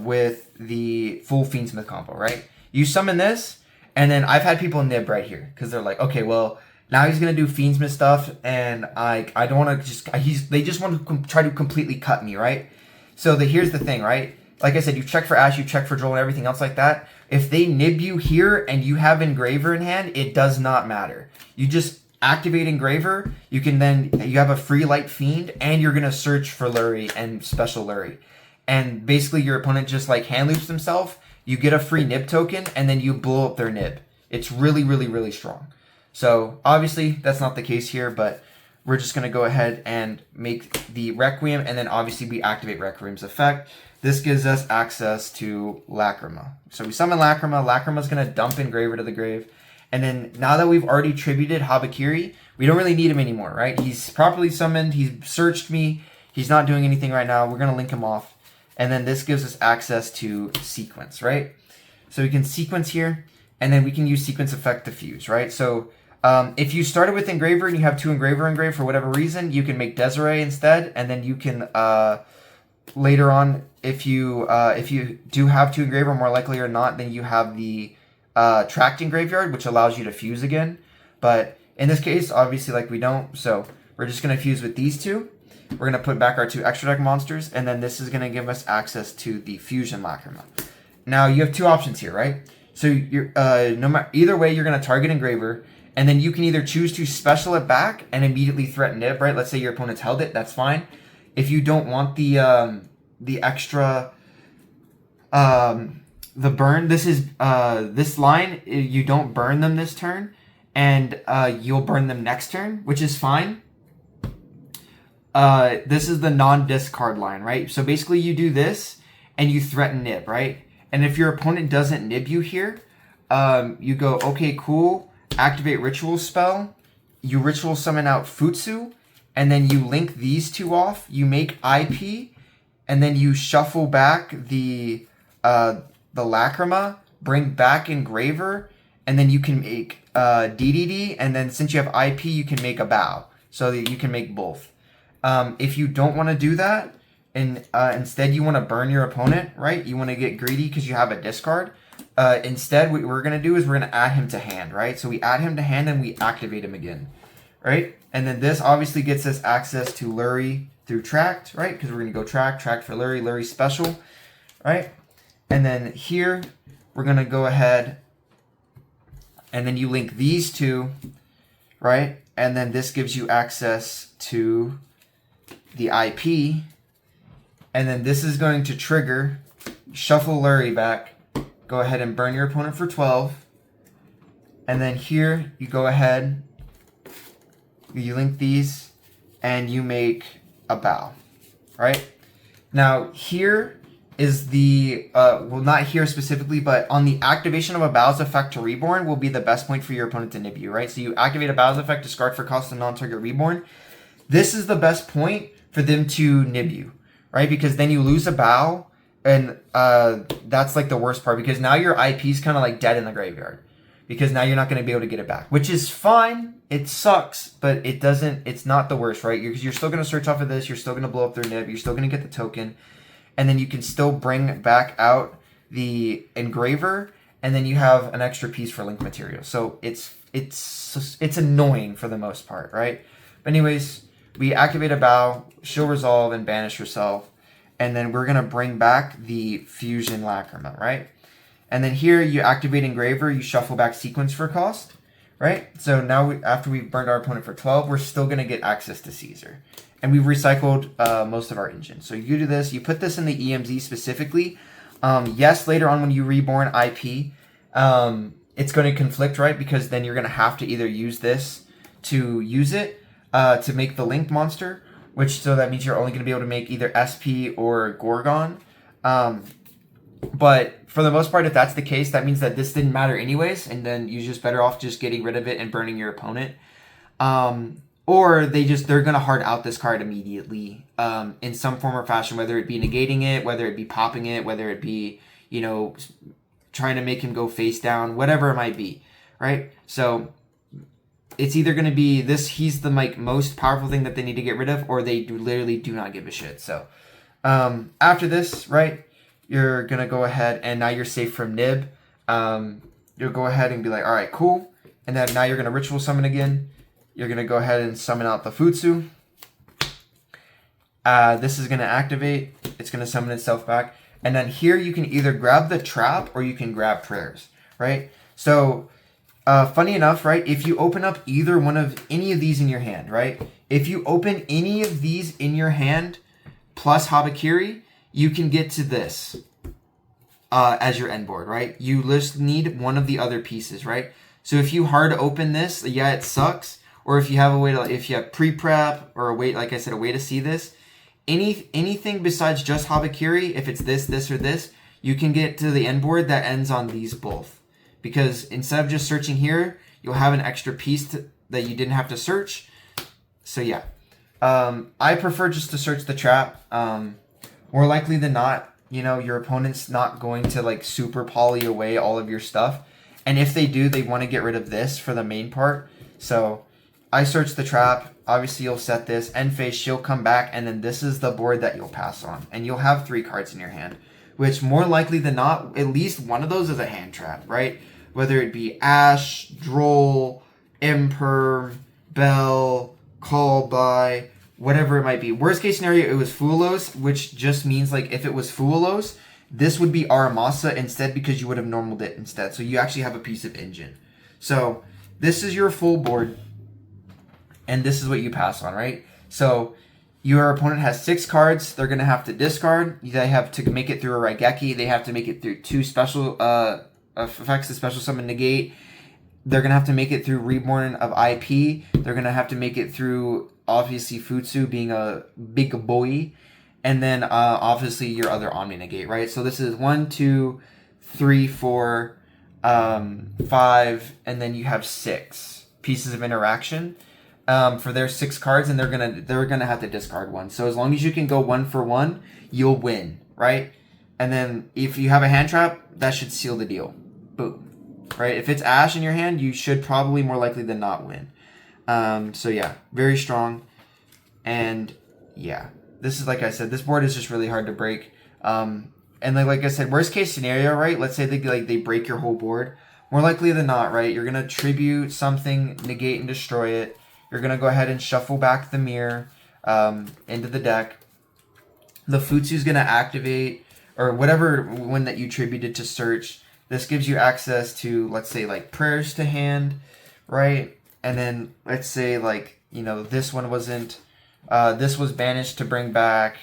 with the full Fiendsmith combo, right? You summon this, and then I've had people nib right here because they're like, okay, well, now he's gonna do Fiendsmith stuff, and I don't want to they just want to try to completely cut me, right? So here's the thing, right? Like I said, you check for Ash, you check for Joel, and everything else like that. If they nib you here and you have Engraver in hand, it does not matter. You just activate Engraver. You have a free Light Fiend, and you're gonna search for Lurie and special Lurie. And basically your opponent just like hand loops himself, you get a free nib token, and then you blow up their nib. It's really, really, really strong. So obviously that's not the case here, but we're just going to go ahead and make the Requiem, and then obviously we activate Requiem's effect. This gives us access to Lacrima. So we summon Lacrima. Lacrima's going to dump Engraver to the grave. And then now that we've already tributed Habakiri, we don't really need him anymore, right? He's properly summoned. He's searched me. He's not doing anything right now. We're going to link him off. And then this gives us access to sequence, right? So we can sequence here, and then we can use sequence effect to fuse, right? So if you started with Engraver and you have 2 Engraver engraved for whatever reason, you can make Desiree instead, and then you can later on, if you do have 2 Engraver, more likely or not, then you have the Tracked Graveyard, which allows you to fuse again. But in this case, obviously, like we don't, so we're just going to fuse with these 2. We're going to put back our 2 extra deck monsters, and then this is going to give us access to the Fusion Lacrima. Now, you have 2 options here, right? So you're either way, you're going to target Engraver, And then you can either choose to special it back and immediately threaten nib, right? Let's say your opponent's held it, that's fine. If you don't want the extra, the burn, this is, this line, you don't burn them this turn, and you'll burn them next turn, which is fine. This is the non-discard line, right? So basically you do this, and you threaten nib, right? And if your opponent doesn't nib you here, you go, okay, cool, activate ritual spell, you ritual summon out Futsu, and then you link these two off, you make IP, and then you shuffle back the Lacrima, bring back Engraver, and then you can make DDD, and then since you have IP, you can make a bow, so that you can make both. If you don't want to do that, and instead you want to burn your opponent, right? You want to get greedy because you have a discard. Instead, what we're going to do is we're going to add him to hand, right? So we add him to hand and we activate him again, right? And then this obviously gets us access to Lurie through Tract, right? Because we're going to go Tract for Lurie, Lurie special, right? And then here, we're going to go ahead and then you link these two, right? And then this gives you access to the IP. And then this is going to trigger, shuffle Lurie back, go ahead and burn your opponent for 12. And then here, you go ahead, you link these, and you make a bow, right? Now, here is the, well, not here specifically, but on the activation of a bow's effect to reborn will be the best point for your opponent to nib you, right? So you activate a bow's effect, discard for cost of non-target reborn. This is the best point for them to nib you, right? Because then you lose a bow, and that's like the worst part, because now your IP is kind of like dead in the graveyard, because now you're not going to be able to get it back, which is fine. It sucks, but it's not the worst, right? Because you're still going to search off of this, you're still going to blow up their nib, you're still going to get the token, and then you can still bring back out the Engraver, and then you have an extra piece for link material. So it's annoying for the most part, right? But anyways, we activate a bow, she'll resolve and banish herself, and then we're going to bring back the Fusion Lacrima, right? And then here you activate Engraver, you shuffle back Sequence for cost, right? So now after we've burned our opponent for 12, we're still going to get access to Caesar. And we've recycled most of our engine. So you do this, you put this in the EMZ specifically. Yes, later on when you reborn IP, it's going to conflict, right? Because then you're going to have to either use this to use it to make the link monster, which so that means you're only going to be able to make either SP or Gorgon. But for the most part, if that's the case, that means that this didn't matter anyways, and then you're just better off just getting rid of it and burning your opponent. Or they're going to hard out this card immediately in some form or fashion, whether it be negating it, whether it be popping it, whether it be, you know, trying to make him go face down, whatever it might be, right? So it's either going to be this, he's the like most powerful thing that they need to get rid of, or they literally do not give a shit. So after this, right, you're going to go ahead and now you're safe from nib. You'll go ahead and be like, all right, cool. And then now you're going to ritual summon again. You're going to go ahead and summon out the Futsu. This is going to activate. It's going to summon itself back. And then here you can either grab the trap or you can grab prayers, right? So funny enough, right, if you open up either one of any of these in your hand, right? If you open any of these in your hand plus Habakiri, you can get to this as your end board, right? You just need one of the other pieces, right? So if you hard open this, yeah, it sucks. Or if you have a way to, if you have pre-prep or a way, like I said, a way to see this, anything besides just Habakiri, if it's this, this, or this, you can get to the end board that ends on these both. Because instead of just searching here, you'll have an extra piece that you didn't have to search. So yeah, I prefer just to search the trap. More likely than not, you know, your opponent's not going to like super poly away all of your stuff. And if they do, they want to get rid of this for the main part. So I search the trap. Obviously, you'll set this. End phase, she'll come back. And then this is the board that you'll pass on. And you'll have 3 cards in your hand. Which, more likely than not, at least one of those is a hand trap, right? Whether it be Ash, Droll, Imperm, Bell, Call By, whatever it might be. Worst case scenario, it was Fulos, which just means, like, if it was Fulos, this would be Aramasa instead because you would have normaled it instead. So you actually have a piece of engine. So this is your full board, and this is what you pass on, right? So your opponent has 6 cards. They're going to have to discard. They have to make it through a Raigeki. They have to make it through 2 special effects, the special summon negate. They're going to have to make it through Reborn of IP. They're going to have to make it through, obviously, Futsu being a big boy. And then, obviously, your other Omni negate, right? So this is 1, 2, 3, 4, 5, and then you have 6 pieces of interaction for their 6 cards, and they're gonna have to discard 1. So as long as you can go 1 for 1, you'll win, right? And then if you have a hand trap, that should seal the deal. Boom. Right? If it's Ash in your hand, you should probably more likely than not win. So yeah, very strong. And yeah, this is, like I said, this board is just really hard to break. And like I said, worst case scenario, right? Let's say they break your whole board. More likely than not, right? You're gonna tribute something, negate and destroy it. You're gonna go ahead and shuffle back the mirror into the deck. The Futsu's gonna activate, or whatever one that you tributed to search. This gives you access to, let's say, like, prayers to hand, right? And then let's say, like, you know, this one wasn't, this was banished to bring back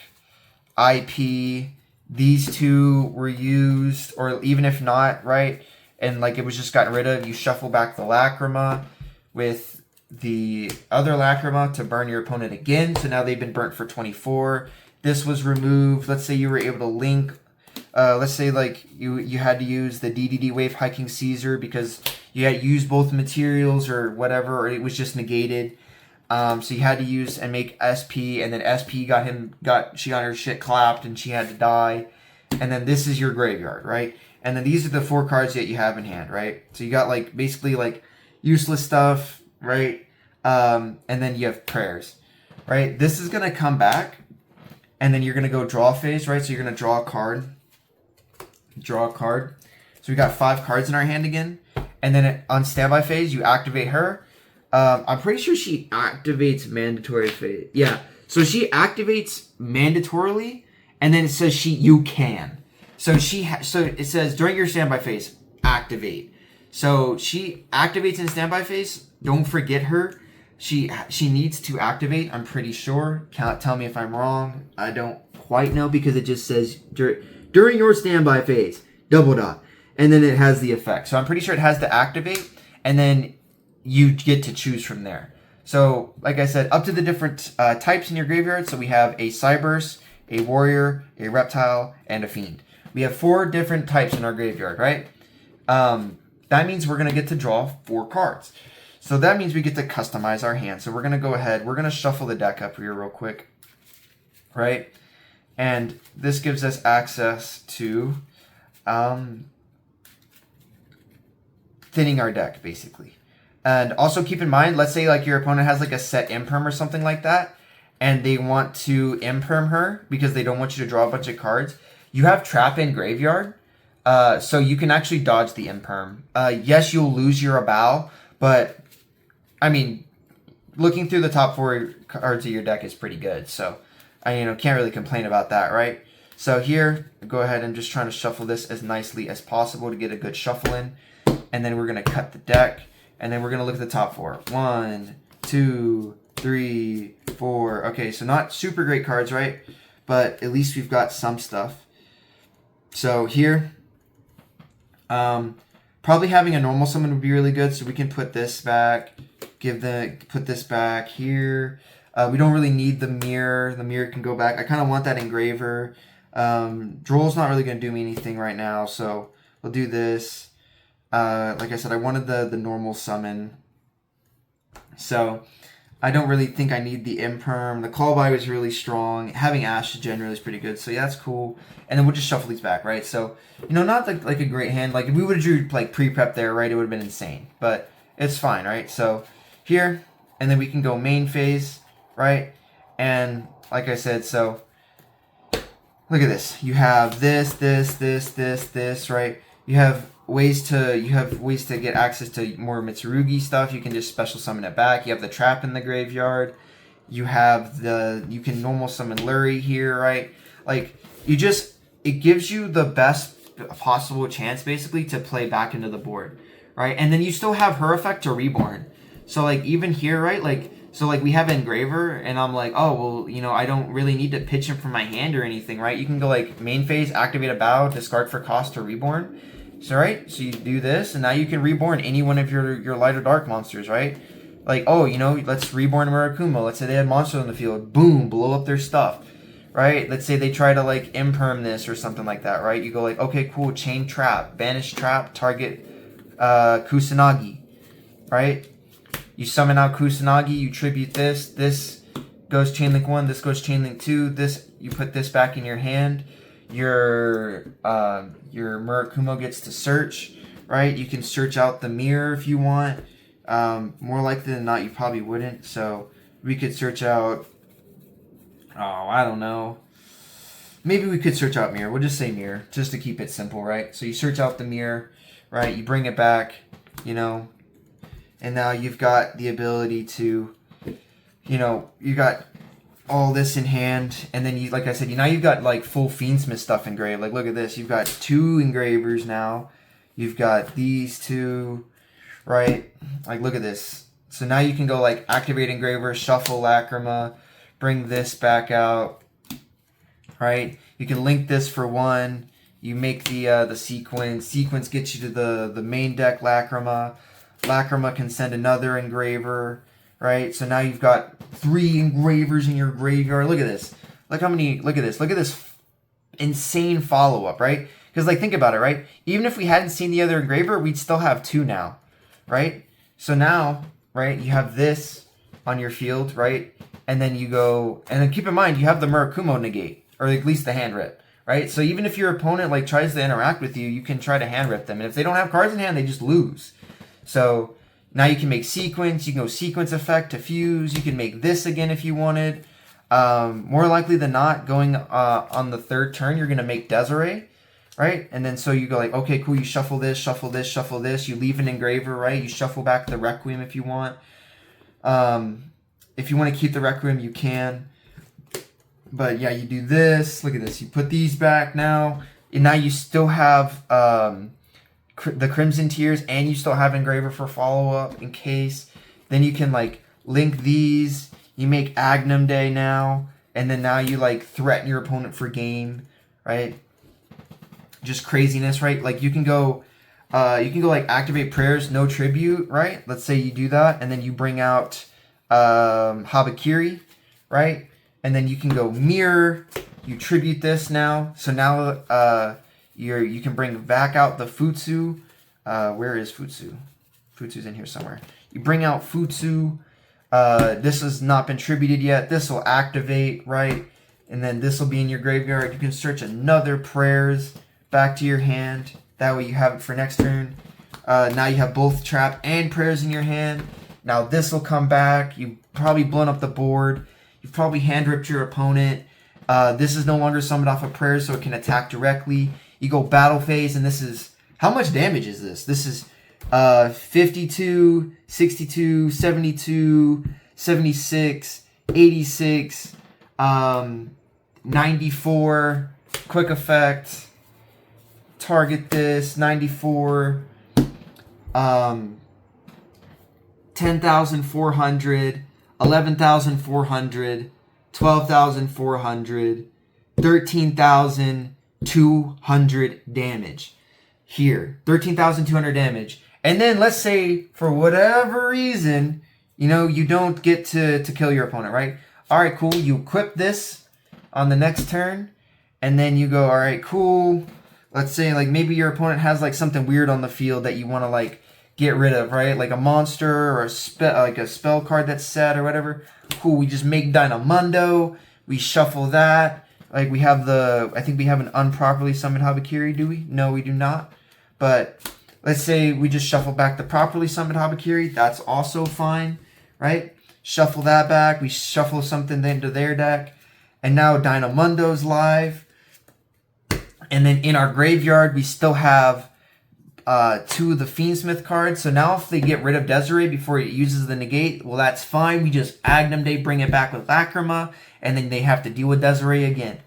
IP. These 2 were used, or even if not, right? And, like, it was just gotten rid of, you shuffle back the Lacrima with the other Lacrima to burn your opponent again. So now they've been burnt for 24. This was removed. Let's say you were able to link. Let's say, like, you had to use the DDD Wave Hiking Caesar because you had used both materials or whatever, or it was just negated. So you had to use and make SP, and then SP she got her shit clapped and she had to die. And then this is your graveyard, right? And then these are the 4 cards that you have in hand, right? So you got, like, basically, like, useless stuff, right? And then you have prayers, right? This is gonna come back, and then you're gonna go draw phase, right? So you're gonna draw a card. Draw a card. So we got 5 cards in our hand again. And then on standby phase, you activate her. I'm pretty sure she activates mandatory phase. Yeah. So she activates mandatorily, and then it says you can. So so it says during your standby phase, activate. So she activates in standby phase. Don't forget her. She needs to activate. I'm pretty sure. Can't tell me if I'm wrong. I don't quite know because it just says during your standby phase, ... and then it has the effect. So I'm pretty sure it has to activate, and then you get to choose from there. So, like I said, up to the different types in your graveyard. So we have a Cyberse, a Warrior, a Reptile, and a Fiend. We have 4 different types in our graveyard, right? That means we're going to get to draw 4 cards. So that means we get to customize our hand. So we're going to go ahead. We're going to shuffle the deck up here real quick, right? And this gives us access to thinning our deck, basically. And also keep in mind, let's say like your opponent has like a set imperm or something like that, and they want to imperm her because they don't want you to draw a bunch of cards. You have trap in graveyard, so you can actually dodge the imperm. Yes, you'll lose your Abao, but I mean, looking through the top 4 cards of your deck is pretty good. So I can't really complain about that, right? So here, go ahead and just trying to shuffle this as nicely as possible to get a good shuffle in. And then we're going to cut the deck. And then we're going to look at the top 4. 1, 2, 3, 4. Okay, so not super great cards, right? But at least we've got some stuff. So here, probably having a normal summon would be really good. So we can put this back, put this back here. We don't really need the mirror. The mirror can go back. I kind of want that engraver. Droll's not really going to do me anything right now, so we'll do this. Like I said, I wanted the normal summon. So I don't really think I need the imperm. The callby was really strong. Having Ash generally is pretty good. So yeah, that's cool. And then we'll just shuffle these back, right? So, not like a great hand. Like if we would have drew like pre-prep there, right, it would have been insane. But it's fine, right? So here, and then we can go main phase, right? And like I said, so look at this. You have this, right? You have ways to get access to more Mitsurugi stuff. You can just special summon it back. You have the trap in the graveyard. You can normal summon Lurie here, right? Like it gives you the best possible chance basically to play back into the board, right? And then you still have her effect to Reborn. So like even here, right? Like so like we have Engraver, and I'm like, oh well, you know, I don't really need to pitch him from my hand or anything, right? You can go like main phase, activate a battle, discard for cost to Reborn. So right, so you do this, and now you can Reborn any one of your light or dark monsters, right? Like, oh, you know, let's Reborn Murakumo. Let's say they had monsters on the field. Boom, blow up their stuff, right? Let's say they try to like imperm this or something like that, right? You go like, okay, cool, chain trap, banish trap, target Kusanagi, right? You summon out Kusanagi, you tribute this. This goes chain link 1, this goes chain link 2. This, you put this back in your hand. Your Murakumo gets to search, right? You can search out the mirror if you want. More likely than not, you probably wouldn't. So we could search out, oh, I don't know. Maybe we could search out mirror. We'll just say mirror, just to keep it simple, right? So you search out the mirror, right? You bring it back, you know, and now you've got the ability to, you know, you got all this in hand, and then you, like I said, now you've got like full Fiendsmith stuff engraved. Like look at this, you've got 2 engravers now. You've got these 2, right? Like look at this. So now you can go like activate engraver, shuffle Lacrima, bring this back out, right? You can link this for 1. You make the sequence. Sequence gets you to the main deck Lacrima. Lacrima can send another engraver, right? So now you've got 3 engravers in your graveyard. Look at this. Look how many, look at this. Look at this insane follow-up, right? Because like think about it, right? Even if we hadn't seen the other engraver, we'd still have 2 now, right? So now, right, you have this on your field, right? And then you go, and then keep in mind, you have the Murakumo negate, or at least the hand rip, right? So even if your opponent like tries to interact with you, you can try to hand rip them. And if they don't have cards in hand, they just lose. So now you can make sequence, you can go sequence effect to fuse, you can make this again if you wanted. More likely than not, going on the 3rd turn, you're going to make Desiree, right? And then so you go like, okay, cool, you shuffle this, shuffle this, shuffle this, you leave an engraver, right? You shuffle back the Requiem if you want. If you want to keep the Requiem, you can. But yeah, you do this, look at this, you put these back now, and now you still have the Crimson Tears, and you still have engraver for follow-up in case. Then you can like link these, you make Agnum Day now, and then now you like threaten your opponent for game, right? Just craziness, right? Like you can go like activate prayers, no tribute, right? Let's say you do that, and then you bring out Habakiri, right? And then you can go mirror, you tribute this now. So now you can bring back out the Futsu. Where is Futsu? Futsu's in here somewhere. You bring out Futsu. This has not been tributed yet. This will activate, right? And then this will be in your graveyard. You can search another prayers back to your hand. That way you have it for next turn. Now you have both trap and prayers in your hand. Now this will come back. You've probably blown up the board. You've probably hand ripped your opponent. This is no longer summoned off of prayers, so it can attack directly. You go battle phase, and this is, how much damage is this? This is 52, 62, 72, 76, 86, 94, quick effect, target this, 94, 10,400, 11,400, 12,400, 13,200 damage. Here, 13,200 damage. And then let's say, for whatever reason, you know, you don't get to kill your opponent, right? All right, cool. You equip this on the next turn, and then you go, all right, cool. Let's say, like, maybe your opponent has, like, something weird on the field that you want to, like, get rid of, right? Like a monster or a spell card that's set or whatever. Cool, we just make Dynamundo. We shuffle that. Like, we have I think we have an unproperly summoned Habakiri, do we? No, we do not. But let's say we just shuffle back the properly summoned Habakiri. That's also fine, right? Shuffle that back. We shuffle something into their deck. And now Dynamundo's live. And then in our graveyard, we still have 2 of the Fiendsmith cards. So now if they get rid of Desiree before it uses the negate, well, that's fine. We just Agnum Day, bring it back with Lacrima, and then they have to deal with Desiree again.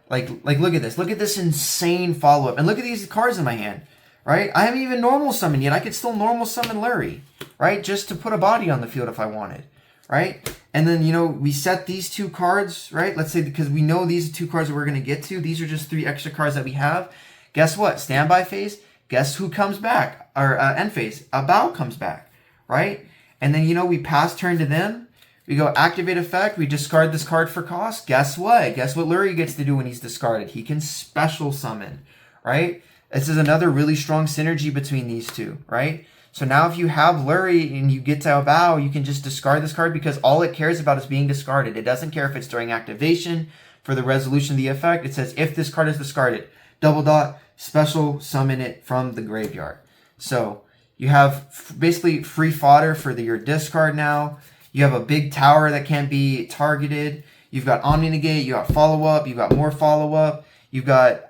Like look at this. Look at this insane follow-up. And look at these cards in my hand, right? I haven't even normal summoned yet. I could still normal summon Lurie, right? Just to put a body on the field if I wanted, right? And then, you know, we set these 2 cards, right? Let's say because we know these are 2 cards that we're going to get to. These are just 3 extra cards that we have. Guess what? Standby phase. Guess who comes back? Or end phase. A Bow comes back, right? And then, you know, we pass turn to them. We go activate effect. We discard this card for cost. Guess what? Guess what Lurie gets to do when he's discarded? He can special summon, right? This is another really strong synergy between these 2, right? So now if you have Lurie and you get to a Bow, you can just discard this card because all it cares about is being discarded. It doesn't care if it's during activation. For the resolution of the effect, it says if this card is discarded, double dot, special summon it from the graveyard. So you have basically free fodder for your discard now. You have a big tower that can't be targeted. You've got Omni Negate, you got follow up, you got more follow up. You've got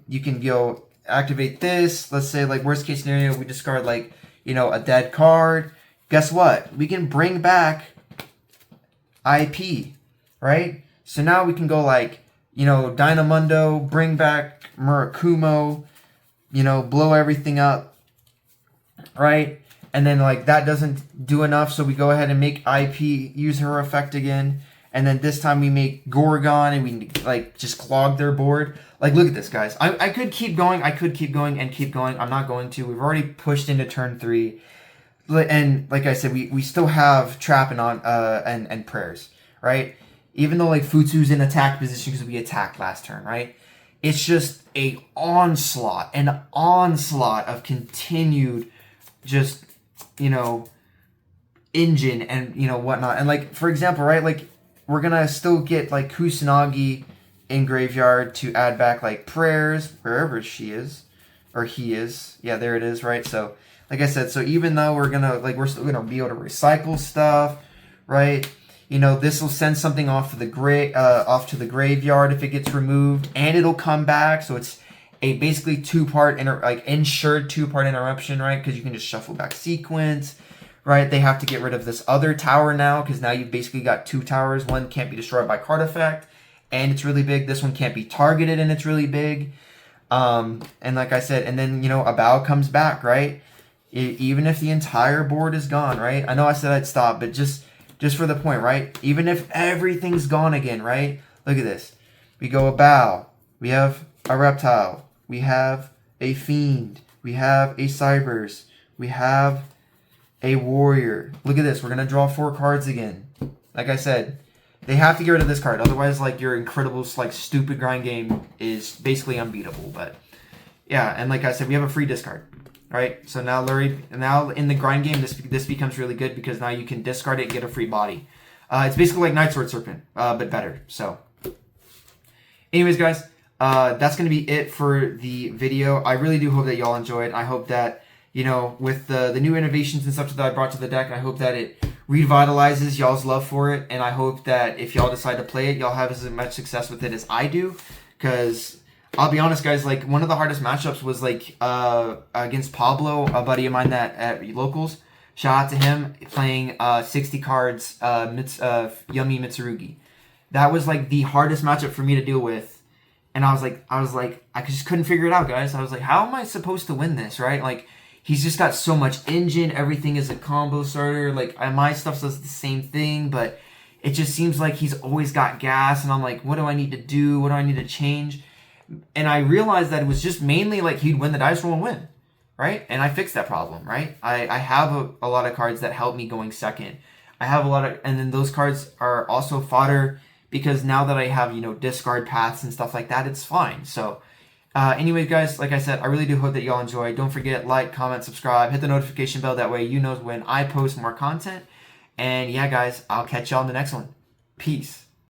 you can go activate this. Let's say like worst case scenario, we discard like, you know, a dead card. Guess what? We can bring back IP, right? So now we can go like, you know, Dynamundo, bring back Murakumo, you know, blow everything up, right? And then like that doesn't do enough, so we go ahead and make IP use her effect again. And then this time we make Gorgon and we like just clog their board. Like, look at this, guys. I could keep going. I could keep going and keep going. I'm not going to. We've already pushed into turn 3. And like I said, we still have Trap and Prayers, right? Even though like Futsu's in attack position because we attacked last turn, right? It's just an onslaught of continued just, you know, engine and, you know, whatnot. And like, for example, right, like we're gonna still get like Kusanagi in graveyard to add back like Prayers wherever she is or he is. Yeah, there it is, right? So like I said, so even though we're still gonna be able to recycle stuff, right? You know, this will send something off to the graveyard if it gets removed, and it'll come back. So it's a basically insured 2-part interruption, right? Because you can just shuffle back sequence, right? They have to get rid of this other tower now because now you've basically got 2 towers. One can't be destroyed by card effect, and it's really big. This one can't be targeted, and it's really big. And like I said, and then, you know, a Bow comes back, right? Even if the entire board is gone, right? I know I said I'd stop, but just for the point, right? Even if everything's gone again, right? Look at this. We go a Bow. We have a Reptile. We have a Fiend. We have a Cybers. We have a Warrior. Look at this. We're going to draw 4 cards again. Like I said, they have to get rid of this card. Otherwise, like, your incredible, like, stupid grind game is basically unbeatable. But, yeah, and like I said, we have a free discard. Right, so now in the grind game, this becomes really good because now you can discard it and get a free body. It's basically like Night Sword Serpent, but better. So, anyways, guys, that's going to be it for the video. I really do hope that y'all enjoyed. I hope that, you know, with the new innovations and stuff that I brought to the deck, I hope that it revitalizes y'all's love for it. And I hope that if y'all decide to play it, y'all have as much success with it as I do. Because I'll be honest, guys, like, one of the hardest matchups was, like, against Pablo, a buddy of mine that at locals. Shout out to him, playing 60 cards, Yummy Mitsurugi. That was, like, the hardest matchup for me to deal with. And I was like, I just couldn't figure it out, guys. I was like, how am I supposed to win this, right? Like, he's just got so much engine. Everything is a combo starter. Like, my stuff does the same thing, but it just seems like he's always got gas. And I'm like, what do I need to do? What do I need to change? And I realized that it was just mainly like he'd win the dice roll and win, right? And I fixed that problem, right? I have a lot of cards that help me going second. I have a lot of, and then those cards are also fodder because now that I have, you know, discard paths and stuff like that, it's fine. So, anyways, guys, like I said, I really do hope that y'all enjoy. Don't forget, like, comment, subscribe, hit the notification bell. That way you know when I post more content. And yeah, guys, I'll catch y'all in the next one. Peace.